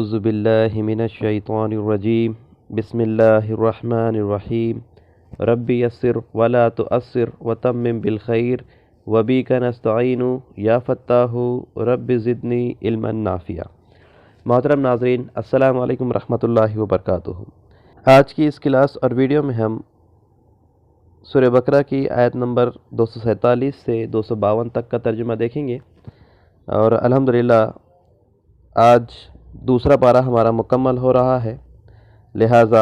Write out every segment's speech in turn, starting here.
اعوذ باللہ من الشیطان الرجیم بسم اللہ الرحمن الرحیم رب یسر ولا تؤثر وتمم بالخیر وبک نستعین یا فتاح رب زدنی علما نافعا۔ محترم ناظرین، السلام علیکم ورحمۃ اللہ وبرکاتہ۔ آج کی اس کلاس اور ویڈیو میں ہم سورہ بقرہ کی آیت نمبر 247 سے 252 تک کا ترجمہ دیکھیں گے، اور الحمدللہ آج دوسرا پارہ ہمارا مکمل ہو رہا ہے، لہٰذا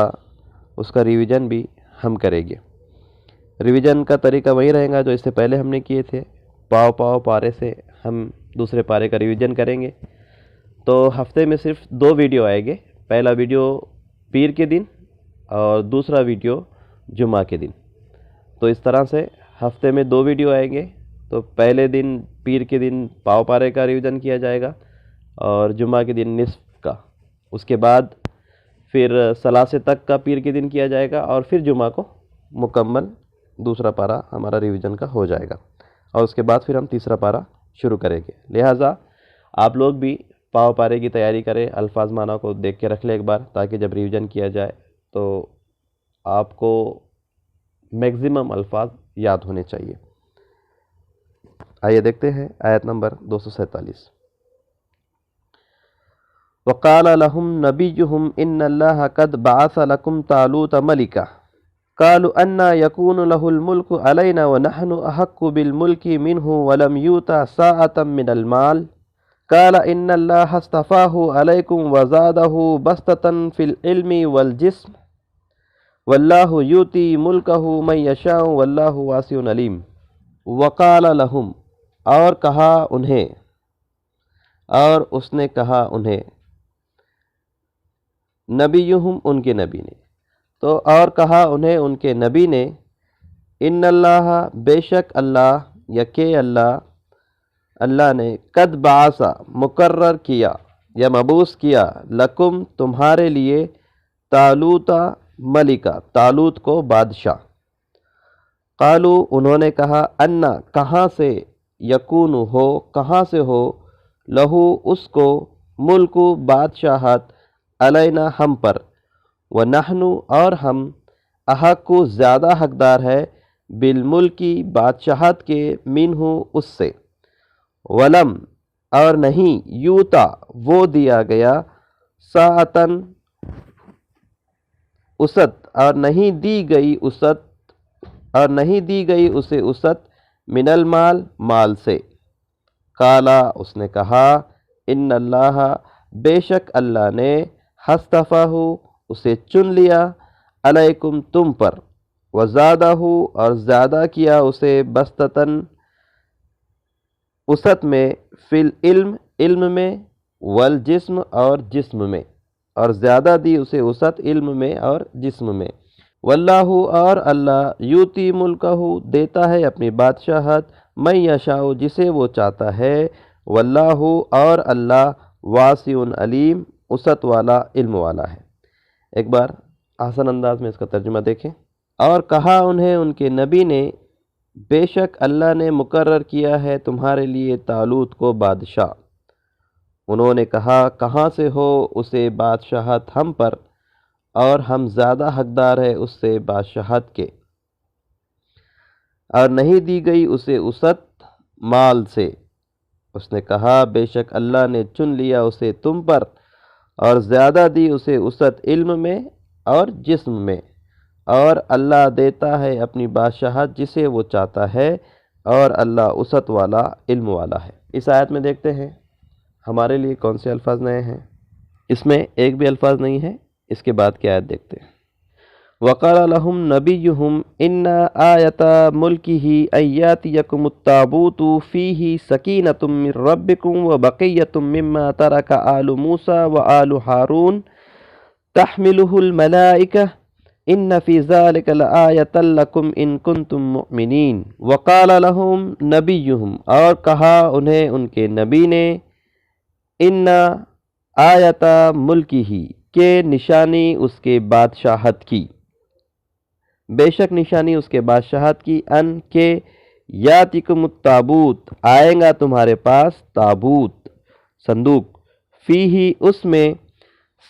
اس کا ریویژن بھی ہم کریں گے۔ ریویژن کا طریقہ وہی رہے گا جو اس سے پہلے ہم نے کیے تھے، پاؤ پارے سے ہم دوسرے پارے کا ریویژن کریں گے۔ تو ہفتے میں صرف 2 ویڈیو آئیں گے، پہلا ویڈیو پیر کے دن اور دوسرا ویڈیو جمعہ کے دن۔ تو اس طرح سے ہفتے میں 2 ویڈیو آئیں گے، تو پہلے دن پیر کے دن پاؤ پارے کا ریویژن کیا جائے گا اور جمعہ کے دن نصف کا، اس کے بعد پھر ثلاثے تک کا پیر کے دن کیا جائے گا، اور پھر جمعہ کو مکمل دوسرا پارہ ہمارا ریویژن کا ہو جائے گا، اور اس کے بعد پھر ہم تیسرا پارہ شروع کریں گے۔ لہٰذا آپ لوگ بھی پاؤ پارے کی تیاری کریں، الفاظ معنی کو دیکھ کے رکھ لیں ایک بار، تاکہ جب ریویژن کیا جائے تو آپ کو میکزیمم الفاظ یاد ہونے چاہیے۔ آئیے دیکھتے ہیں آیت نمبر 247۔ وقال لهم نبيهم إن الله قد بعث لكم طالوت ملكا قالوا أنى يكون له الملك علينا ونحن أحق بالملك منه ولم يؤت ساعة من المال قال إن الله اصطفاه عليكم وزاده بسطة في العلم والجسم والله يؤتي ملكه من يشاء والله واسع عليم۔ وقال لهم، اور کہا انہیں، اور اس نے کہا انہیں، نبیہم ان کے نبی نے، تو اور کہا انہیں ان کے نبی نے، ان اللہ بے شک اللہ، یکے اللہ نے، قد بعث مقرر کیا یا مبعوث کیا، لکم تمہارے لیے، طالوت ملکا طالوت کو بادشاہ۔ قالو انہوں نے کہا، انا کہاں سے، یکون ہو کہاں سے ہو، لہو اس کو، ملک بادشاہت، علینا ہم پر، ونحن اور ہم، احق زیادہ حقدار ہے، بالملکی بادشاہت کے، منہ اس سے، ولم اور نہیں، یوتا وہ دیا گیا، ساعتن وسعت اور نہیں دی گئی وسعت، اور نہیں دی گئی اسے وسعت، من المال مال سے۔ قالا اس نے کہا، ان اللہ بے شک اللہ نے، اصطفاہ اسے چن لیا، علیکم تم پر، وزادہ اور زیادہ کیا اسے، بسطتاً وسعت میں، فی العلم علم میں، والجسم اور جسم میں، اور زیادہ دی اسے وسعت علم میں اور جسم میں۔ واللہ اور اللہ، یوتی ملکہ دیتا ہے اپنی بادشاہت، من یشاء جسے وہ چاہتا ہے، واللہ اور اللہ، واسع علیم وسعت والا علم والا ہے۔ ایک بار آسان انداز میں اس کا ترجمہ دیکھیں۔ اور کہا انہیں ان کے نبی نے، بے شک اللہ نے مقرر کیا ہے تمہارے لیے طالوت کو بادشاہ۔ انہوں نے کہا، کہاں سے ہو اسے بادشاہت ہم پر، اور ہم زیادہ حقدار ہے اس سے بادشاہت کے، اور نہیں دی گئی اسے وسعت مال سے۔ اس نے کہا، بے شک اللہ نے چن لیا اسے تم پر، اور زیادہ دی اسے وسعت علم میں اور جسم میں، اور اللہ دیتا ہے اپنی بادشاہت جسے وہ چاہتا ہے، اور اللہ وسعت والا علم والا ہے۔ اس آیت میں دیکھتے ہیں ہمارے لیے کون سے الفاظ نئے ہیں۔ اس میں ایک بھی الفاظ نہیں ہے، اس کے بعد کی آیت دیکھتے ہیں۔ وقال لهم نبيهم ان آية ملكه ان يأتيكم التابوت فيه سكينة من ربكم وبقية مما ترك آل موسى وآل هارون تحمله الملائكة ان في ذلك لآية لكم ان كنتم مؤمنين۔ وقال لهم نبيهم اور کہا انہیں ان کے نبی نے، ان آیة ملکه کہ نشانی اس کے بادشاہت کی، بے شک نشانی اس کے بادشاہت کی، ان کے، یاتکم التابوت آئیں گا تمہارے پاس، تابوت صندوق، فیہ اس میں،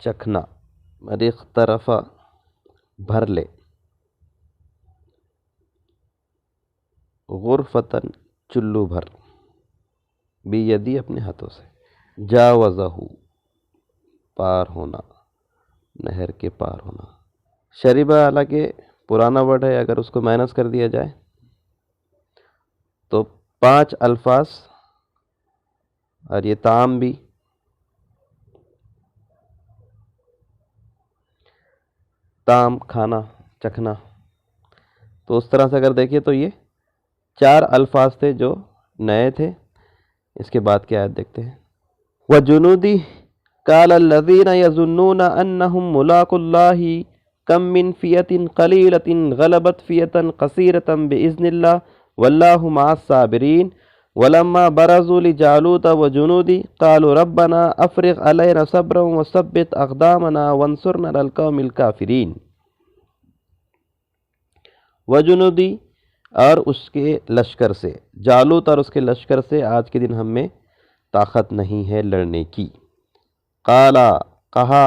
چکھنا، اقترف بھر لے، غرفتن چلو بھر، بیدی اپنے ہاتھوں سے، جاوزہ پار ہونا، نہر کے پار ہونا۔ شریبہ حالانکہ پرانا ورڈ ہے، اگر اس کو مائنس کر دیا جائے تو 5 الفاظ، اور یہ طعام بھی، طعام کھانا، چکھنا، تو اس طرح سے اگر دیکھیں تو یہ 4 الفاظ تھے جو نئے تھے۔ اس کے بعد کی آیت دیکھتے ہیں۔ وَجُنُودِهِ قَالَ الَّذِينَ يَظُنُّونَ أَنَّهُمْ مُلَاقُو اللَّهِ كَم مِّن فِئَةٍ قَلِيلَةٍ غَلَبَتْ فِئَةً كَثِيرَةً بِإِذْنِ اللَّهِ وَاللَّهُ مَعَ الصَّابِرِينَ وَلَمَّا بَرَزُوا لِجَالُوتَ وَجُنُودِهِ قَالُوا رَبَّنَا أَفْرِغْ عَلَيْنَا صَبْرًا وَثَبِّتْ أَقْدَامَنَا وَانصُرْنَا عَلَى الْقَوْمِ الْكَافِرِينَ۔ وجنودی اور اس کے لشکر سے، جالوت اور اس کے لشکر سے آج کے دن ہم میں طاقت نہیں ہے لڑنے کی۔ قالا کہا،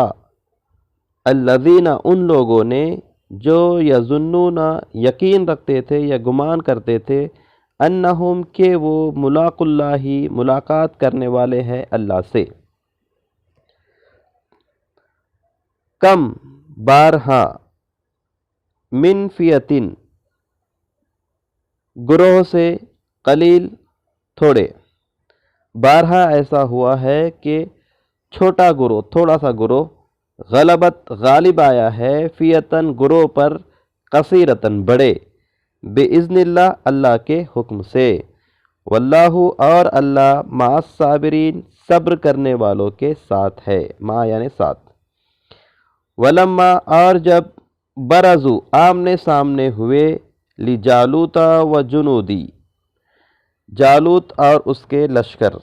الذین ان لوگوں نے جو یظنون یقین رکھتے تھے یا گمان کرتے تھے، انہم کہ وہ ملاق اللہ ملاقات کرنے والے ہیں اللہ سے، کم بارہا، من فیتن گروہ سے، قلیل تھوڑے، بارہا ایسا ہوا ہے کہ چھوٹا گروہ، تھوڑا سا گروہ، غلبت غالب آیا ہے، فیتن گروہ پر، کثیرتن بڑے، باذن اللہ اللہ کے حکم سے، واللہ اور اللہ مع الصابرین صبر کرنے والوں کے ساتھ ہے، مع یعنی ساتھ۔ ولما اور جب برزو آمنے سامنے ہوئے، لجالوت و جنودی جالوت اور اس کے لشکر،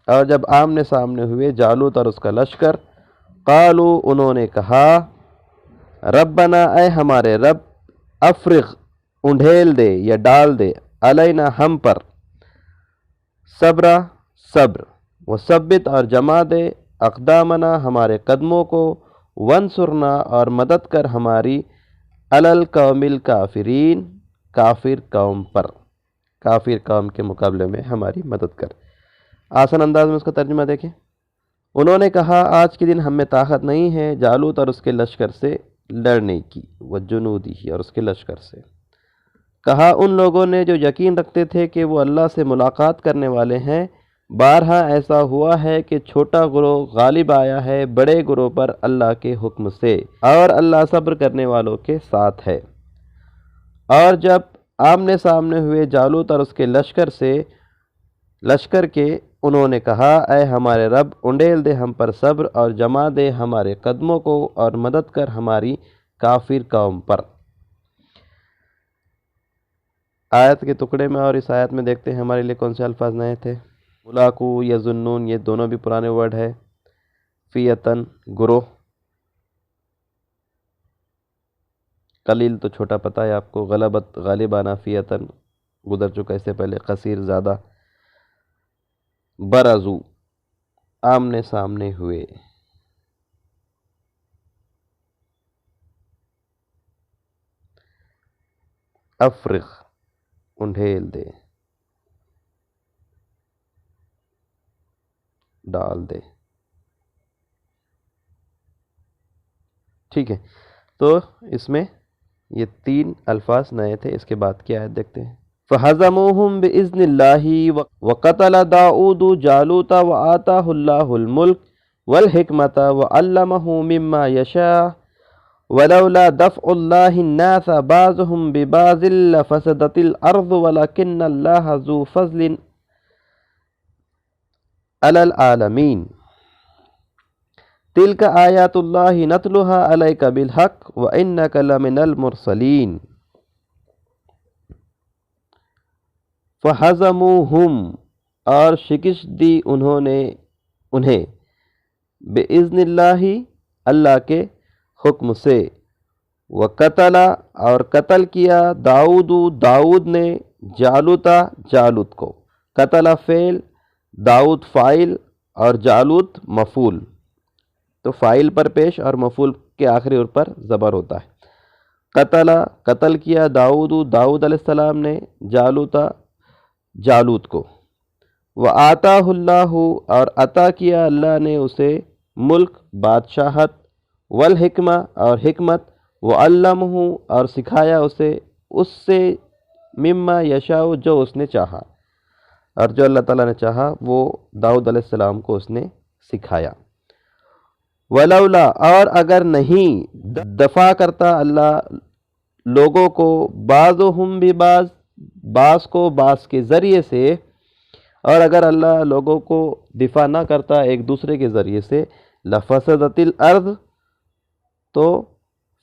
اور جب آمنے سامنے ہوئے جالوت اور اس کا لشکر، قالو انہوں نے کہا، ربنا اے ہمارے رب، افرغ انڈھیل دے یا ڈال دے، علینا ہم پر، صبرا صبر، وثبت اور جما دے، اقدامنا ہمارے قدموں کو، وانصرنا اور مدد کر ہماری، علی القوم الکافرین کافر قوم پر، کافر قوم کے مقابلے میں ہماری مدد کر۔ آسان انداز میں اس کا ترجمہ دیکھیں۔ انہوں نے کہا آج کے دن ہم میں طاقت نہیں ہے جالوت اور اس کے لشکر سے لڑنے کی، وجنودی اور اس کے لشکر سے۔ کہا ان لوگوں نے جو یقین رکھتے تھے کہ وہ اللہ سے ملاقات کرنے والے ہیں، بارہا ایسا ہوا ہے کہ چھوٹا گروہ غالب آیا ہے بڑے گروہ پر اللہ کے حکم سے، اور اللہ صبر کرنے والوں کے ساتھ ہے۔ اور جب آمنے سامنے ہوئے جالوت اور اس کے لشکر سے، لشکر کے، انہوں نے کہا اے ہمارے رب، انڈیل دے ہم پر صبر اور جما دے ہمارے قدموں کو، اور مدد کر ہماری کافر قوم پر۔ آیت کے ٹکڑے میں اور اس آیت میں دیکھتے ہیں ہمارے لیے کون سے الفاظ نئے تھے۔ ملاقو، یظنون، یہ دونوں بھی پرانے ورڈ ہے۔ فیتن گروہ، قلیل تو چھوٹا پتہ ہے آپ کو، غلبت غالب آنا، فیتن گزر چکا اس سے پہلے، قصیر زیادہ، برزو آمنے سامنے ہوئے، افرغ انڈھیل دے، ڈال دے۔ ٹھیک ہے، تو اس میں یہ 3 الفاظ نئے تھے۔ اس کے بعد کی آیت دیکھتے ہیں۔ فَهَزَمُوهُمْ بِإِذْنِ اللَّهِ وَقَتَلَ دَاؤُودُ جَالُوتَ وَآتَاهُ اللَّهُ الْمُلْكَ وَالْحِكْمَةَ وَعَلَّمَهُ مِمَّا يَشَاءُ وَلَوْلَا دَفْعُ اللَّهِ النَّاسَ بَعْضَهُمْ بِبَعْضٍ لَفَسَدَتِ الْأَرْضُ وَلَكِنَّ اللَّهَ ذُو فَضْلٍ عَلَى الْعَالَمِينَ تِلْكَ آیاتُ اللَّهِ نَتْلُوهَا عَلَيْكَ بِالْحَقِّ وَإِنَّكَ لَمِنَ الْمُرْسَلِينَ۔ فَحَزَمُوهُمْ اور شکست دی انہیں، بِإِذْنِ اللَّهِ اللہ کے حکم سے، وَقَتَلَ اور قتل کیا، داؤد نے، جالوتا جالوت کو، قتل فعل، داؤد فاعل اور جالوت مفعول، تو فاعل پر پیش اور مفعول کے آخری اور پر زبر ہوتا ہے۔ قتل کیا داؤد علیہ السلام نے جالوت کو۔ وَآتَاهُ اللَّهُ اور عطا کیا اللہ نے اسے ملک، بادشاہت، والحکمہ اور حکمت، وَعَلَّمَهُ اور سکھایا اسے اس سے مما یشاء جو اس نے چاہا، اور جو اللہ تعالیٰ نے چاہا وہ داؤد علیہ السلام کو اس نے سکھایا۔ وَلَوْلَا اور اگر نہیں دفاع کرتا اللہ لوگوں کو بعضهم ببعض بعض کو بعض کے ذریعے سے، اور اگر اللہ لوگوں کو دفاع نہ کرتا ایک دوسرے کے ذریعے سے، لفسدت الارض تو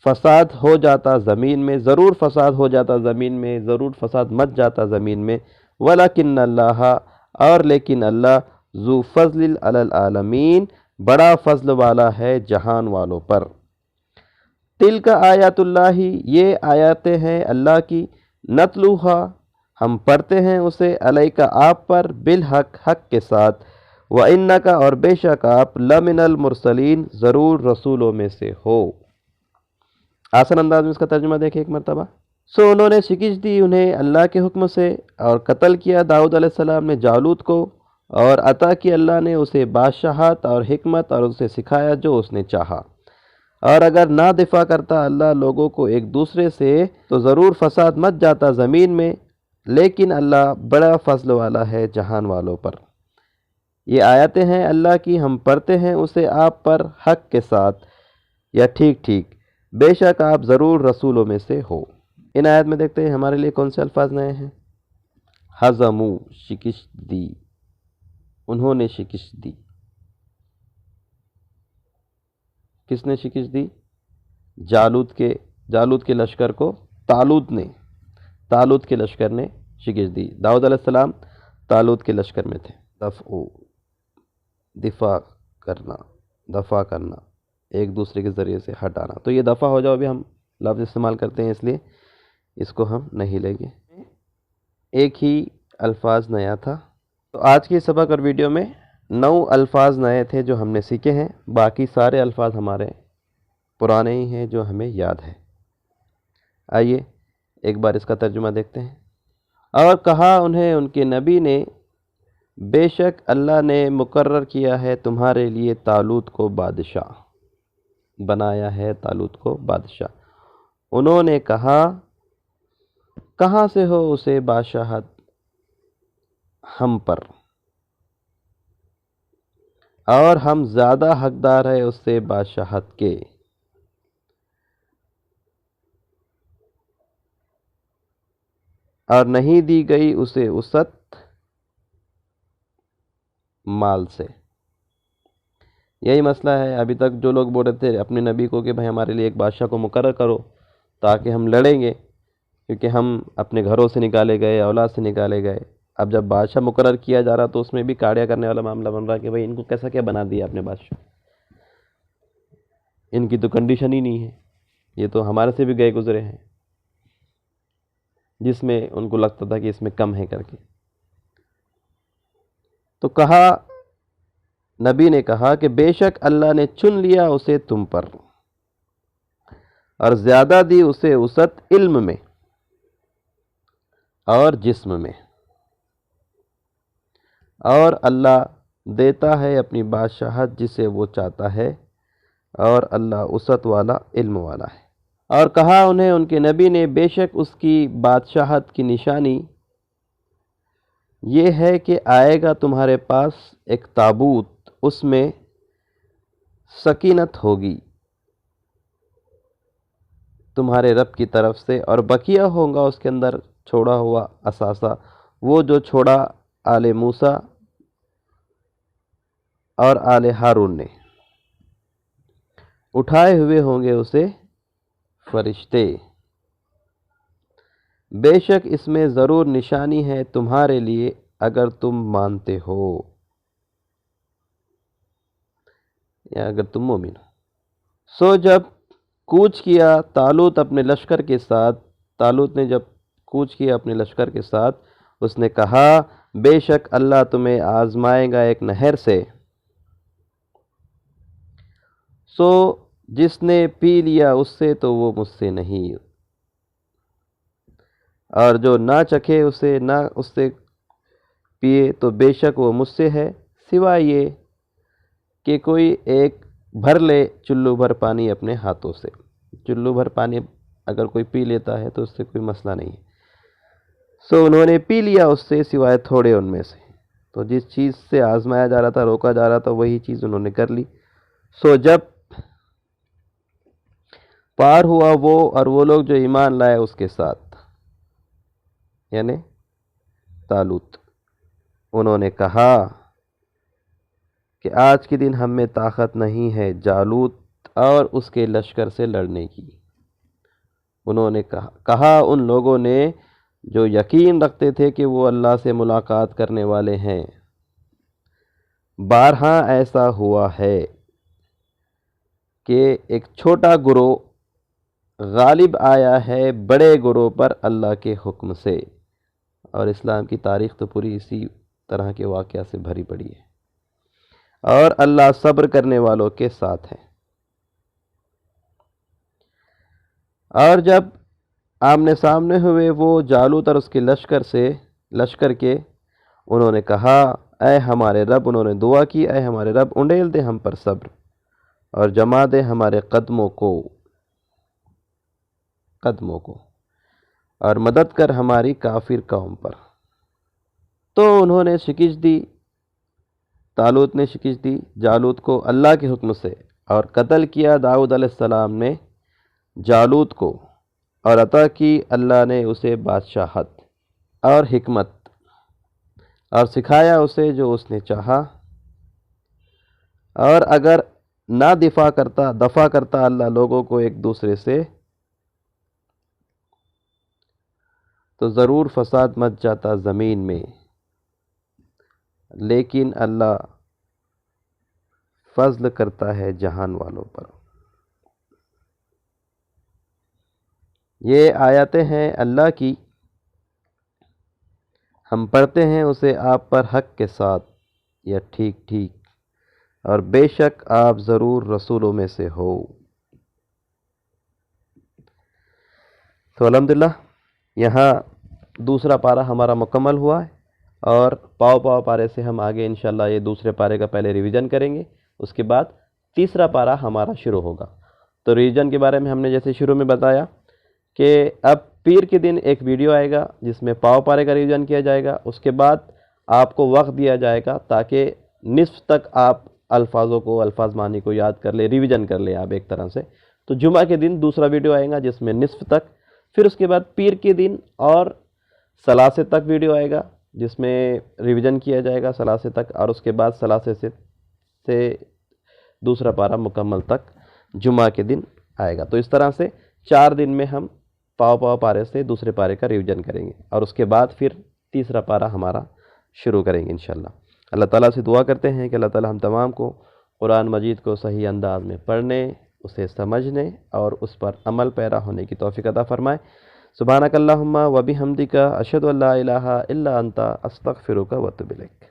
فساد ہو جاتا زمین میں، ضرور فساد ہو جاتا زمین میں، ضرور فساد مچ جاتا زمین میں۔ ولیکن اللہ اور لیکن اللہ ذو فضل علی العالمین بڑا فضل والا ہے جہان والوں پر۔ تلک آیات اللہ یہ آیاتیں ہیں اللہ کی، نتلوہا ہم پڑھتے ہیں اسے، علیک آپ پر، بالحق حق کے ساتھ، وَإِنَّكَ اور بے شک آپ، لَمِنَ الْمُرْسَلِينَ ضرور رسولوں میں سے ہو۔ آسان انداز میں اس کا ترجمہ دیکھیں ایک مرتبہ۔ سو انہوں نے شکست دی انہیں اللہ کے حکم سے، اور قتل کیا داؤد علیہ السلام نے جالوت کو، اور عطا کی اللہ نے اسے بادشاہت اور حکمت، اور اسے سکھایا جو اس نے چاہا۔ اور اگر نہ دفاع کرتا اللہ لوگوں کو ایک دوسرے سے تو ضرور فساد مچ جاتا زمین میں، لیکن اللہ بڑا فضل والا ہے جہان والوں پر۔ یہ آیتیں ہیں اللہ کی، ہم پڑھتے ہیں اسے آپ پر حق کے ساتھ یا ٹھیک ٹھیک، بے شک آپ ضرور رسولوں میں سے ہو۔ ان آیت میں دیکھتے ہیں ہمارے لیے کون سے الفاظ نئے ہیں۔ ہزمو شکست دی، انہوں نے شکست دی۔ کس نے شکست دی؟ جالوت کے لشکر کو طالوت کے لشکر نے شکست دی۔ داؤد علیہ السلام طالوت کے لشکر میں تھے۔ دفاع کرنا ایک دوسرے کے ذریعے سے ہٹانا، تو یہ دفاع ہو جاؤ بھی ہم لفظ استعمال کرتے ہیں، اس لیے اس کو ہم نہیں لیں گے۔ ایک ہی الفاظ نیا تھا۔ تو آج کی سبق اور ویڈیو میں 9 الفاظ نئے تھے جو ہم نے سیکھے ہیں، باقی سارے الفاظ ہمارے پرانے ہی ہیں جو ہمیں یاد ہے۔ آئیے ایک بار اس کا ترجمہ دیکھتے ہیں۔ اور کہا انہیں ان کے نبی نے، بے شک اللہ نے مقرر کیا ہے تمہارے لیے طالوت کو بادشاہ، بنایا ہے طالوت کو بادشاہ۔ انہوں نے کہا، کہاں سے ہو اسے بادشاہت ہم پر، اور ہم زیادہ حقدار ہے اس سے بادشاہت کے۔ اور نہیں دی گئی اسے وسعت مال سے۔ یہی مسئلہ ہے، ابھی تک جو لوگ بول رہے تھے اپنے نبی کو کہ بھائی ہمارے لیے ایک بادشاہ کو مقرر کرو تاکہ ہم لڑیں گے، کیونکہ ہم اپنے گھروں سے نکالے گئے، اولاد سے نکالے گئے۔ اب جب بادشاہ مقرر کیا جا رہا تو اس میں بھی کاڑیاں کرنے والا معاملہ بن رہا کہ بھائی ان کو کیسا کیا بنا دیا اپنے بادشاہ، ان کی تو کنڈیشن ہی نہیں ہے، یہ تو ہمارے سے بھی گئے گزرے ہیں، جس میں ان کو لگتا تھا کہ اس میں کم ہے کر کے۔ تو کہا، نبی نے کہا کہ بے شک اللہ نے چن لیا اسے تم پر، اور زیادہ دی اسے وسعت علم میں اور جسم میں، اور اللہ دیتا ہے اپنی بادشاہت جسے وہ چاہتا ہے، اور اللہ وسعت والا علم والا ہے۔ اور کہا انہیں ان کے نبی نے، بے شک اس کی بادشاہت کی نشانی یہ ہے کہ آئے گا تمہارے پاس ایک تابوت، اس میں سکینت ہوگی تمہارے رب کی طرف سے، اور بقیہ ہوگا اس کے اندر چھوڑا ہوا اثاثہ، وہ جو چھوڑا آل موسیٰ اور آل ہارون نے، اٹھائے ہوئے ہوں گے اسے فرشتے۔ بے شک اس میں ضرور نشانی ہے تمہارے لیے اگر تم مانتے ہو یا اگر تم مومن ہو۔ سو جب کوچ کیا طالوت اپنے لشکر کے ساتھ، طالوت نے جب کوچ کیا اپنے لشکر کے ساتھ، اس نے کہا، بے شک اللہ تمہیں آزمائے گا ایک نہر سے، سو جس نے پی لیا اس سے تو وہ مجھ سے نہیں، اور جو نہ چکھے اسے، نہ اس سے پیے تو بے شک وہ مجھ سے ہے، سوائے یہ کہ کوئی ایک بھر لے چلو بھر پانی اپنے ہاتھوں سے۔ چلو بھر پانی اگر کوئی پی لیتا ہے تو اس سے کوئی مسئلہ نہیں ہے۔ سو انہوں نے پی لیا اس سے سوائے تھوڑے ان میں سے۔ تو جس چیز سے آزمایا جا رہا تھا، روکا جا رہا تھا، وہی چیز انہوں نے کر لی۔ سو جب پار ہوا وہ اور وہ لوگ جو ایمان لائے اس کے ساتھ، یعنی طالوت، انہوں نے کہا کہ آج کے دن ہم میں طاقت نہیں ہے جالوت اور اس کے لشکر سے لڑنے کی۔ انہوں نے کہا ان لوگوں نے جو یقین رکھتے تھے کہ وہ اللہ سے ملاقات کرنے والے ہیں، بارہا ایسا ہوا ہے کہ ایک چھوٹا گروہ غالب آیا ہے بڑے گروہ پر اللہ کے حکم سے، اور اسلام کی تاریخ تو پوری اسی طرح کے واقعہ سے بھری پڑی ہے، اور اللہ صبر کرنے والوں کے ساتھ ہے۔ اور جب آمنے سامنے ہوئے وہ جالوت اور اس کے لشکر کے، انہوں نے کہا اے ہمارے رب، انہوں نے دعا کی اے ہمارے رب انڈیل دے ہم پر صبر، اور جما دے ہمارے قدموں کو اور مدد کر ہماری کافر قوم پر۔ تو انہوں نے شکست دی، طالوت نے شکست دی جالوت کو اللہ کے حکم سے، اور قتل کیا داؤد علیہ السلام نے جالوت کو، اور عطا کی اللہ نے اسے بادشاہت اور حکمت، اور سکھایا اسے جو اس نے چاہا، اور اگر نہ دفاع کرتا اللہ لوگوں کو ایک دوسرے سے تو ضرور فساد مچ جاتا زمین میں، لیکن اللہ فضل کرتا ہے جہان والوں پر۔ یہ آیاتیں ہیں اللہ کی، ہم پڑھتے ہیں اسے آپ پر حق کے ساتھ یا ٹھیک ٹھیک، اور بے شک آپ ضرور رسولوں میں سے ہو۔ تو الحمدللہ یہاں دوسرا پارہ ہمارا مکمل ہوا ہے، اور پاؤ پارے سے ہم آگے انشاءاللہ یہ دوسرے پارے کا پہلے ریویژن کریں گے، اس کے بعد تیسرا پارہ ہمارا شروع ہوگا۔ تو ریویژن کے بارے میں ہم نے جیسے شروع میں بتایا کہ اب پیر کے دن ایک ویڈیو آئے گا جس میں پاؤ پارے کا ریویژن کیا جائے گا، اس کے بعد آپ کو وقت دیا جائے گا تاکہ نصف تک آپ الفاظ معنی کو یاد کر لیں، ریویژن کر لیں آپ ایک طرح سے۔ تو جمعہ کے دن دوسرا ویڈیو آئے گا جس میں نصف تک، پھر اس کے بعد پیر کے دن اور ثلاثے تک ویڈیو آئے گا جس میں ریویژن کیا جائے گا ثلاثے تک، اور اس کے بعد ثلاثے سے دوسرا پارہ مکمل تک جمعہ کے دن آئے گا۔ تو اس طرح سے 4 دن میں ہم پاؤ پارے سے دوسرے پارے کا ریویژن کریں گے، اور اس کے بعد پھر تیسرا پارہ ہمارا شروع کریں گے انشاءاللہ۔ اللہ تعالیٰ سے دعا کرتے ہیں کہ اللہ تعالیٰ ہم تمام کو قرآن مجید کو صحیح انداز میں پڑھنے، اسے سمجھنے اور اس پر عمل پیرا ہونے کی توفیق عطا فرمائے۔ سبحانک اللہم و بحمدک اشہد ان لا الہ الا انت استغفرک و اتوب الیک۔